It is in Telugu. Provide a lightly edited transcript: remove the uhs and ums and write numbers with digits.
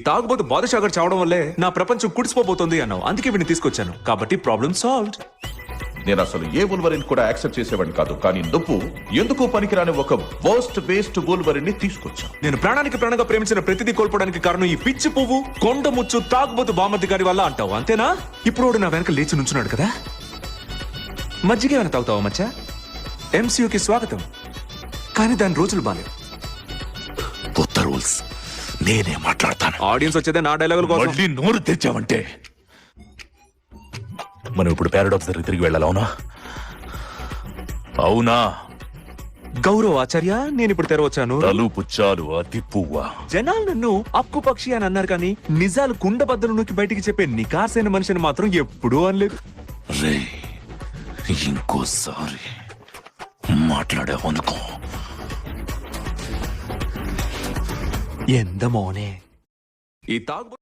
తాగుబోతు బాదుషాగర్ చావడం వల్లే నా ప్రపంచం కుడిసిపోబోతోంది అన్నావు, అందుకే వీడిని తీసుకొచ్చాను. కాబట్టి ప్రాబ్లం సాల్వ్డ్. నేను అసలు ఏ వూల్వరిన్ కూడా యాక్సెప్ట్ చేసేవాడిని కాదు, కానీ నువ్వు ఎందుకు పనికిరాని ఒక వర్స్ట్ వేస్ట్ వూల్వరిన్ ని తీసుకొచ్చావు. నేను ప్రాణానికి ప్రాణంగా ప్రేమించిన ప్రతిదీ కోల్పోవడానికి కారణం ఈ పిచ్చి పువ్వు, కొండ ముచ్చు, తాగుబోతు బామర్ది గారి వల్ల అంటావు, అంతేనా? ఇప్పుడు వాడు నా వెనక లేచి నుంచున్నాడు కదా. మజ్జిగ ఏమైనా తాగుతావా మచ్చా? ఎంసీయూకి స్వాగతం. కానీ దాని రోజులు బాలేవు. కొత్త రూల్స్ నేనే మాట్లాడతాను. ఆడియన్స్ వచ్చేదే నా డైలాగుల కోసం. మళ్ళీ నోరు తెచ్చావంటే మనం ఇప్పుడు పారాడాక్స్ దగ్గర తిరిగి వెళ్ళాలి. అవునా? అవునా గౌరవ్ ఆచార్య, నేను ఇప్పుడు తెరవచ్చాను. తలు పుచ్చాలు అతి పువ్వా. జనాలు నన్ను అక్కు పక్షి అని అన్నారు, కానీ నిజాలు కుండబద్దలు నొక్కి బయటికి చెప్పే నికాసైన మనిషిని మాత్రం ఎప్పుడూ అనలేదు. రే, ఇంకోసారి మాట్లాడావనుకో. ఎంత మోనే ఈ తాగు